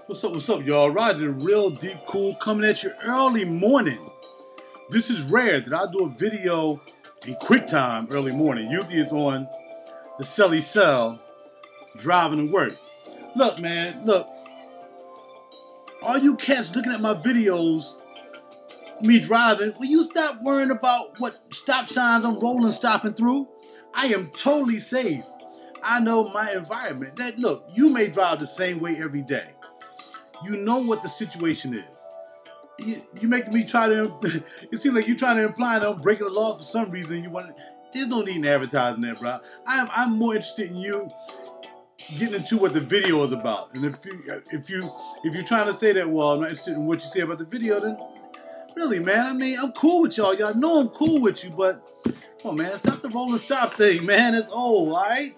What's up, y'all? RaJuR, real deep cool, coming at you early morning. This is rare that I do a video in quick time early morning. Usually it's on the celly cell, driving to work. Look, man, look. All you cats looking at my videos, me driving, will you stop worrying about what stop signs I'm rolling, stopping through? I am totally safe. I know my environment. That, look, you may drive the same way every day. You know what the situation is. You making me try to, it seems like you're trying to imply that I'm breaking the law for some reason. There's no need in advertising that, bro. I'm more interested in you getting into what the video is about. And if you're trying to say that, well, I'm not interested in what you say about the video, then really, man, I mean, I'm cool with y'all. Y'all know I'm cool with you, but come on, man, stop the roll and stop thing, man. It's old, all right?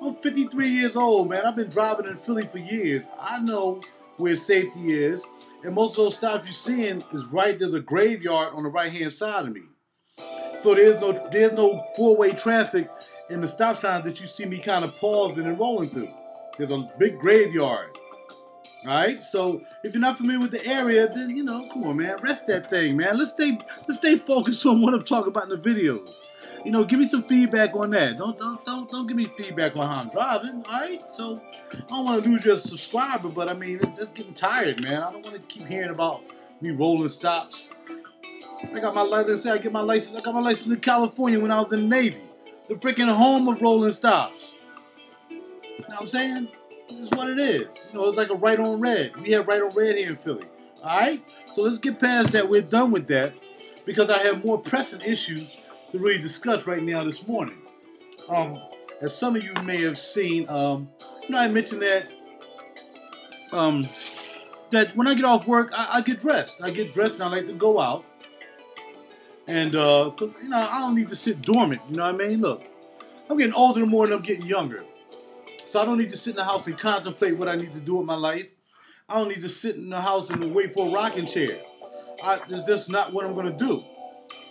I'm 53 years old, man. I've been driving in Philly for years. I know where safety is. And most of those stops you're seeing is there's a graveyard on the right-hand side of me. So there's no four-way traffic in the stop signs that you see me kind of pausing and rolling through. There's a big graveyard. All right? So if you're not familiar with the area, then, you know, come on, man. Rest that thing, man. Let's stay focused on what I'm talking about in the videos. You know, give me some feedback on that. Don't give me feedback on how I'm driving, all right? So I don't want to lose you as a subscriber, but I mean, it's just getting tired, man. I don't want to keep hearing about me rolling stops. I got my license. I got my license in California when I was in the Navy, the freaking home of rolling stops. You know what I'm saying? This is what it is. You know, it's like a right on red. We have right on red here in Philly. All right? So let's get past that. We're done with that because I have more pressing issues to really discuss right now this morning. As some of you may have seen, you know, I mentioned that that when I get off work, I get dressed. I get dressed and I like to go out. And, 'cause, you know, I don't need to sit dormant. You know what I mean? Look, I'm getting older the more than I'm getting younger. So I don't need to sit in the house and contemplate what I need to do with my life. I don't need to sit in the house and wait for a rocking chair. That's just not what I'm going to do.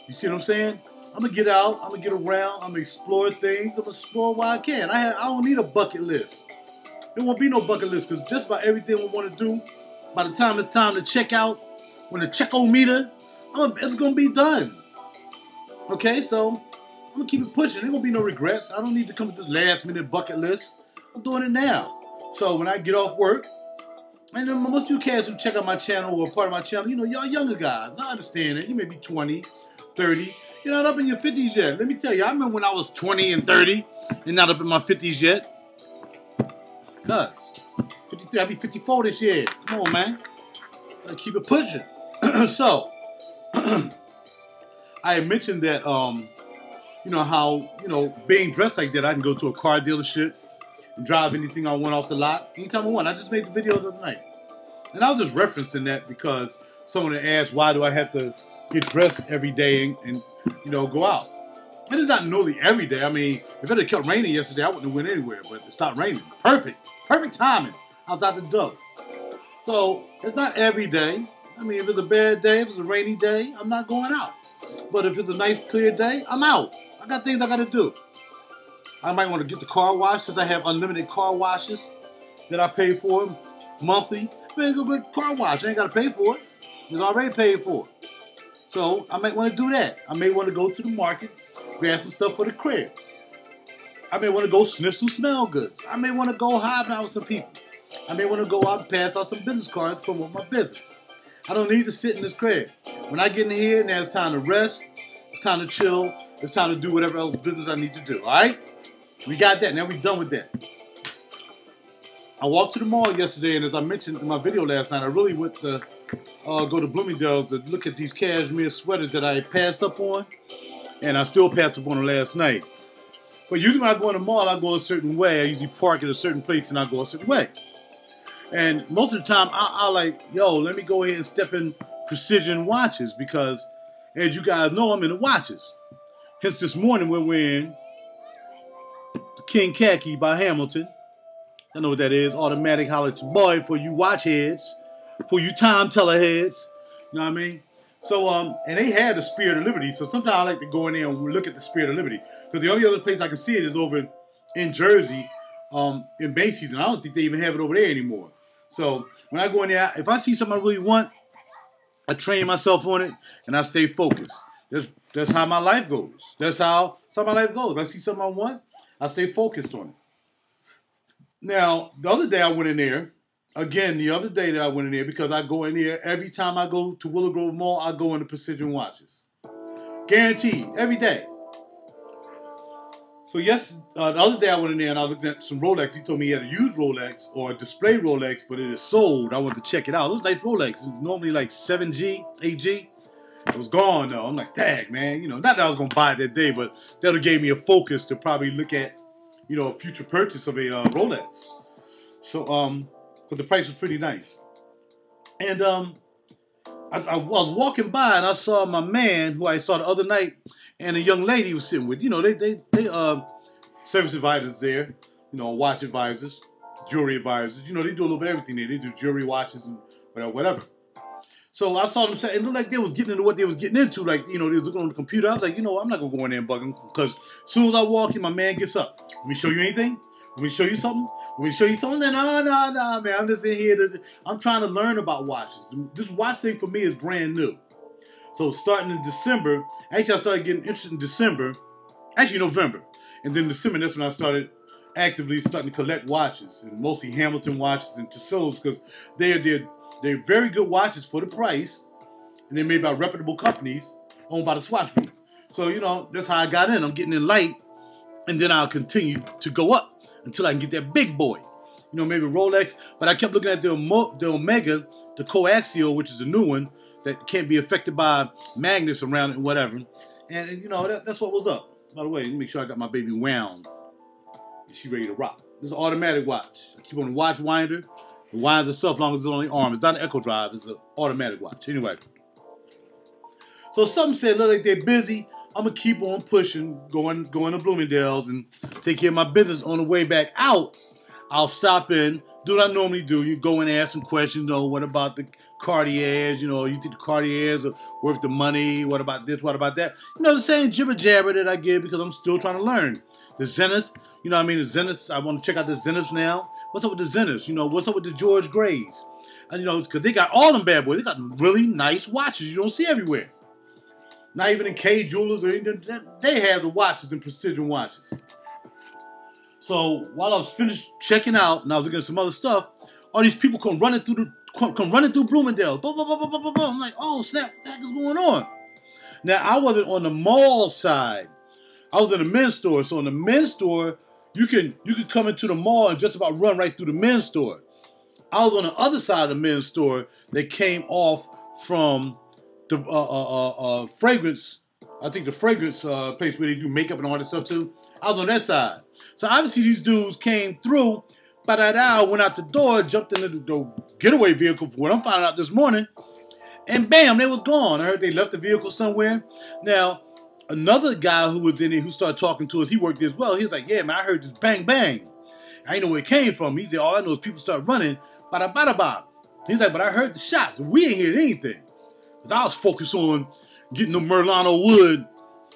You see what I'm saying? I'm going to get out. I'm going to get around. I'm going to explore things. I'm going to explore what I can. I don't need a bucket list. There won't be no bucket list because just about everything we want to do, by the time it's time to check out, when the check-o-meter, it's going to be done. Okay, so I'm going to keep it pushing. There won't be no regrets. I don't need to come with this last-minute bucket list. I'm doing it now. So when I get off work, and then most of you cats who check out my channel or part of my channel, you know, y'all younger guys. I understand it. You may be 20, 30. You're not up in your 50s yet. Let me tell you, I remember when I was 20 and 30 and not up in my 50s yet. Cuz, 53, I'll be 54 this year. Come on, man. Gotta keep it pushing. So, I had mentioned that, you know, how, you know, being dressed like that, I can go to a car dealership and drive anything I want off the lot anytime I want. I just made the video the other night. And I was just referencing that because someone had asked, why do I have to get dressed every day and you know, go out? And it's not nearly every day. I mean, if it had kept raining yesterday, I wouldn't have went anywhere, but it stopped raining. Perfect timing. I was out the door. So it's not every day. I mean, if it's a bad day, if it's a rainy day, I'm not going out. But if it's a nice, clear day, I'm out. I got things I got to do. I might want to get the car washed since I have unlimited car washes that I pay for monthly. Man, go get car wash. I ain't got to pay for it. It's already paid for. So I might want to do that. I may want to go to the market, grab some stuff for the crib. I may want to go sniff some smell goods. I may want to go hobnob with some people. I may want to go out and pass out some business cards to promote my business. I don't need to sit in this crib. When I get in here, now it's time to rest. It's time to chill. It's time to do whatever else business I need to do. All right? We got that. Now we're done with that. I walked to the mall yesterday, and as I mentioned in my video last night, I really went to go to Bloomingdale's to look at these cashmere sweaters that I passed up on, and I still passed up on them last night. But usually when I go in the mall, I go a certain way. I usually park at a certain place, and I go a certain way. And most of the time, I like, yo, let me go ahead and step in Precision watches because, as you guys know, I'm into watches. Hence this morning we're wearing the King Khaki by Hamilton. I know what that is. Automatic holler at your boy for you watch heads, for you time teller heads. You know what I mean? So, and they had the Spirit of Liberty. So sometimes I like to go in there and look at the Spirit of Liberty. Because the only other place I can see it is over in Jersey in Macy's, and I don't think they even have it over there anymore. So when I go in there, if I see something I really want, I train myself on it, and I stay focused. That's how my life goes. That's how my life goes. I see something I want, I stay focused on it. Now, the other day I went in there, again, the other day that I went in there, because I go in there, every time I go to Willow Grove Mall, I go into Precision Watches. Guaranteed, every day. So yes, the other day I went in there and I looked at some Rolex. He told me he had a used Rolex or a display Rolex, but it is sold. I wanted to check it out. It was nice Rolex. It was normally like 7G, 8G. It was gone though. I'm like, dang, man. You know, not that I was going to buy it that day, but that gave me a focus to probably look at, you know, a future purchase of a Rolex. So, but the price was pretty nice. And I was walking by and I saw my man who I saw the other night and a young lady he was sitting with. You know, they service advisors there, you know, watch advisors, jewelry advisors. You know, they do a little bit of everything there. They do jewelry, watches, and whatever. So I saw them say, it looked like they was getting into what they was getting into. Like, you know, they was looking on the computer. I was like, you know, I'm not going to go in there and bug them. Because as soon as I walk in, my man gets up. Let me show you anything? Let me show you something? Let me show you something? No, man. I'm just in here. I'm trying to learn about watches. This watch thing for me is brand new. So starting in December, actually I started getting interested in December. Actually November. And then December, that's when I started actively starting to collect watches. And mostly Hamilton watches and Tussauds, because they're very good watches for the price. And they're made by reputable companies owned by the Swatch Group. So, you know, that's how I got in. I'm getting in light. And then I'll continue to go up until I can get that big boy. You know, maybe Rolex. But I kept looking at the Omega, the coaxial, which is a new one, that can't be affected by magnets around it and whatever. And you know, that's what was up. By the way, let me make sure I got my baby wound. She's ready to rock. This is an automatic watch. I keep on the watch winder. It winds itself as long as it's on the arm. It's not an Echo Drive. It's an automatic watch. Anyway. So something said, look like they're busy. I'm going to keep on pushing, going to Bloomingdale's and take care of my business. On the way back out, I'll stop in, do what I normally do. You go and ask some questions. You know, what about the Cartiers? You know, you think the Cartiers are worth the money? What about this? What about that? You know, the same jibber jabber that I give because I'm still trying to learn. The Zenith, you know what I mean? The Zeniths, I want to check out the Zeniths now. What's up with the Zeniths? You know, what's up with the George Greys? And, you know, because they got all them bad boys. They got really nice watches you don't see everywhere. Not even in K Jewelers or anything. They have the watches and Precision watches. So while I was finished checking out and I was looking at some other stuff, all these people come running through Bloomingdale. Boom, boom, boom, boom, boom, boom, boom. I'm like, oh snap, what the heck is going on? Now I wasn't on the mall side. I was in the men's store. So in the men's store, you can come into the mall and just about run right through the men's store. I was on the other side of the men's store that came off from the fragrance, I think the fragrance place where they do makeup and all that stuff too. I was on that side. So obviously these dudes came through, went out the door, jumped into the getaway vehicle for what I'm finding out this morning, and bam, they was gone. I heard they left the vehicle somewhere. Now, another guy who was in it who started talking to us, he worked there as well. He was like, yeah, man, I heard this bang, bang. I didn't know where it came from. He said, all I know is people start running, bada, bada, bada. He's like, but I heard the shots. We ain't hear anything. Because I was focused on getting the Merlano Wood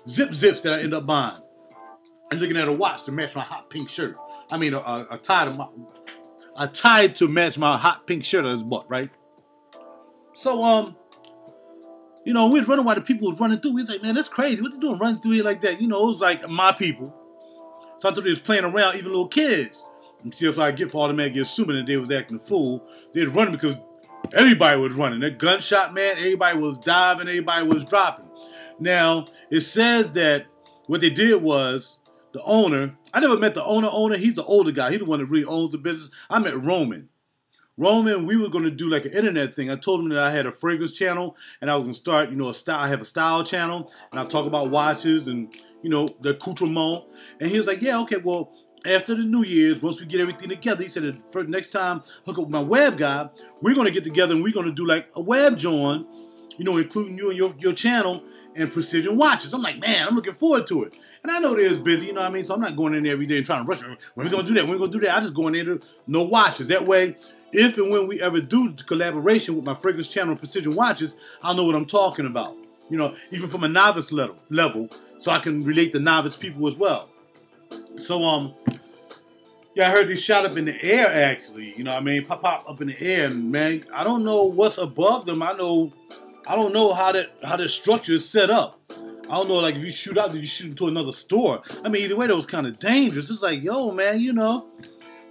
zips that I ended up buying. And looking at a watch to match my hot pink shirt. I mean, a tie to match my hot pink shirt I just bought, right? So, you know, we was running while the people was running through. We was like, man, that's crazy. What they doing running through here like that? You know, it was like my people. So I thought they was playing around, even little kids. And see if I get for automatically assuming that they was acting a fool. They was running because everybody was running. That gunshot, man, everybody was diving, everybody was dropping. Now, it says that what they did was, the owner, I never met the owner. He's the older guy. He's the one that really owns the business. I met Roman. Roman, we were going to do like an internet thing. I told him that I had a fragrance channel and I was going to start, you know, I have a style channel and I'll talk about watches and, you know, the accoutrement. And he was like, yeah, okay, well, after the New Year's, once we get everything together, he said, for next time, hook up with my web guy, we're going to get together and we're going to do like a web join, you know, including you and your channel and Precision watches. I'm like, man, I'm looking forward to it. And I know they're busy, you know what I mean? So I'm not going in there every day and trying to rush. When we going to do that? When we going to do that? I just go in there to no watches. That way, if and when we ever do the collaboration with my fragrance channel and Precision watches, I'll know what I'm talking about. You know, even from a novice level, so I can relate to novice people as well. So, Yeah, I heard they shot up in the air, actually. You know what I mean? Pop up in the air, and man, I don't know what's above them. I don't know how that structure is set up. I don't know, like, if you shoot out, did you shoot into another store? I mean, either way, that was kind of dangerous. It's like, yo, man, you know.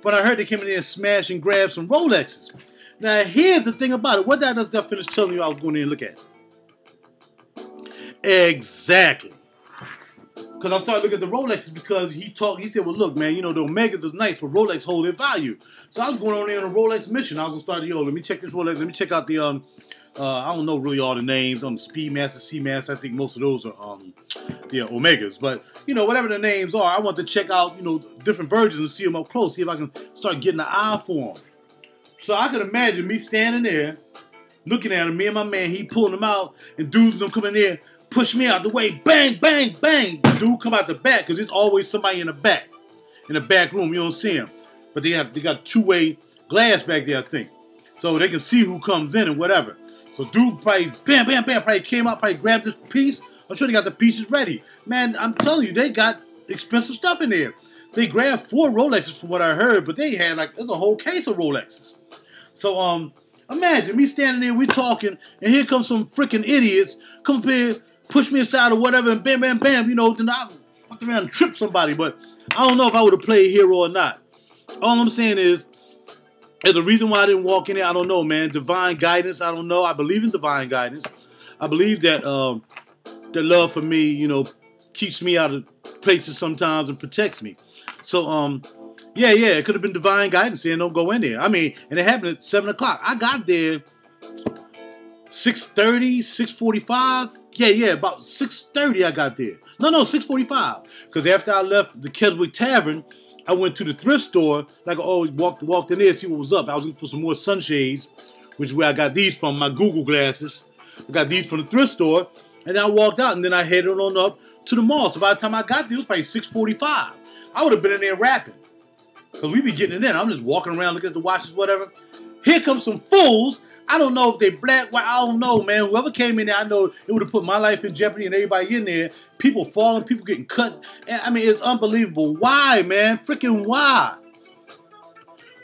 But I heard they came in there and smashed and grabbed some Rolexes. Now, here's the thing about it. What did I just got finished telling you I was going in and look at? Exactly. Because I started looking at the Rolexes because he said, well, look, man, you know, the Omegas is nice, but Rolex hold their value. So I was going on there on a Rolex mission. I was going to start, yo, let me check this Rolex. Let me check out the, I don't know really all the names on the Speedmaster, Seamaster. I think most of those are, the Omegas. But, you know, whatever the names are, I want to check out, you know, different versions and see them up close, see if I can start getting an eye for them. So I could imagine me standing there, looking at him, me and my man, he pulling them out, and dudes them coming there, push me out the way, bang, bang, bang. The dude come out the back, because there's always somebody in the back room, you don't see him. But they got two-way glass back there, I think. So they can see who comes in and whatever. So dude probably, bam, bam, bam, probably came out, probably grabbed this piece. I'm sure they got the pieces ready. Man, I'm telling you, they got expensive stuff in there. They grabbed 4 Rolexes from what I heard, but they had, like, there's a whole case of Rolexes. So, imagine me standing there, we talking, and here comes some freaking idiots, come up here, push me aside or whatever, and bam, bam, bam, you know, then I fucked around and tripped somebody, but I don't know if I would have played hero or not. All I'm saying is, there's a reason why I didn't walk in there, I don't know, man. Divine guidance, I don't know. I believe in divine guidance. I believe that the love for me, you know, keeps me out of places sometimes and protects me. So, yeah, it could have been divine guidance saying don't go in there. I mean, and it happened at 7 o'clock. I got there 6:30, 6:45. Yeah, about 6:30 I got there. No, 6:45. Because after I left the Keswick Tavern, I went to the thrift store. Like I always walked in there, see what was up. I was looking for some more sunshades, which is where I got these from, my Google glasses. I got these from the thrift store. And then I walked out, and then I headed on up to the mall. So by the time I got there, it was probably 6:45. I would have been in there rapping. Because we be getting it in. I'm just walking around looking at the watches, whatever. Here comes some fools. I don't know if they black, white, I don't know, man. Whoever came in there, I know it would have put my life in jeopardy and everybody in there. People falling, people getting cut. And, I mean, it's unbelievable. Why, man? Freaking why?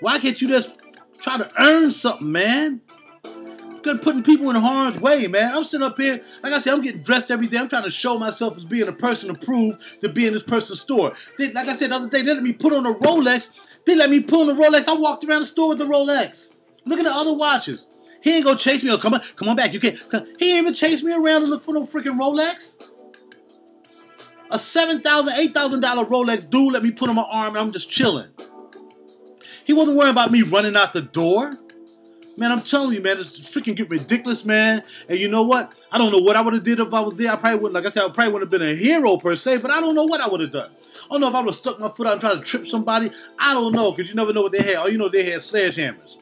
Why can't you just try to earn something, man? Good putting people in harm's way, man. I'm sitting up here, like I said, I'm getting dressed every day. I'm trying to show myself as being a person approved to be in this person's store. Like I said the other day, they let me put on a Rolex. They let me put on a Rolex. I walked around the store with the Rolex. Look at the other watches. He ain't gonna chase me. Oh, come on back. You can't. He ain't even chase me around to look for no freaking Rolex. A $7,000, $8,000 Rolex dude let me put on my arm and I'm just chilling. He wasn't worrying about me running out the door. Man, I'm telling you, man, it's freaking get ridiculous, man. And you know what? I don't know what I would have did if I was there. I probably wouldn't, like I said, I probably wouldn't have been a hero per se, but I don't know what I would have done. I don't know if I would have stuck my foot out and tried to trip somebody. I don't know, because you never know what they had. All you know, they had sledgehammers.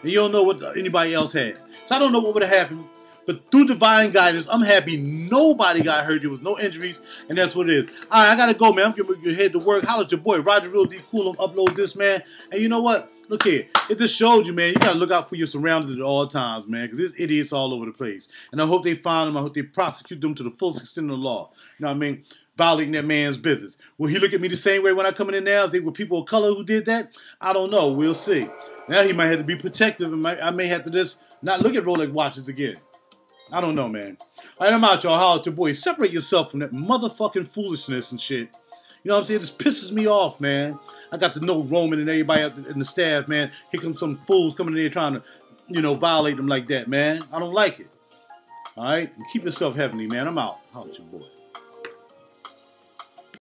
And you don't know what anybody else had. So I don't know what would have happened. But through divine guidance, I'm happy nobody got hurt. There was no injuries, and that's what it is. All right, I got to go, man. I'm getting ready to head to work. Holla at your boy, RaJuR Real D Cool. Upload this, man. And you know what? Look here. It just showed you, man. You got to look out for your surroundings at all times, man, because there's idiots all over the place. And I hope they find them. I hope they prosecute them to the fullest extent of the law. You know what I mean? Violating that man's business. Will he look at me the same way when I come in there now? If they were people of color who did that? I don't know. We'll see. Now he might have to be protective, and I may have to just not look at Rolex watches again. I don't know, man. All right, I'm out, y'all. Holla at your boy. Separate yourself from that motherfucking foolishness and shit. You know what I'm saying? It just pisses me off, man. I got to know Roman and everybody in the staff, man. Here comes some fools coming in there trying to, you know, violate them like that, man. I don't like it. All right? And keep yourself heavenly, man. I'm out. Holla at your boy.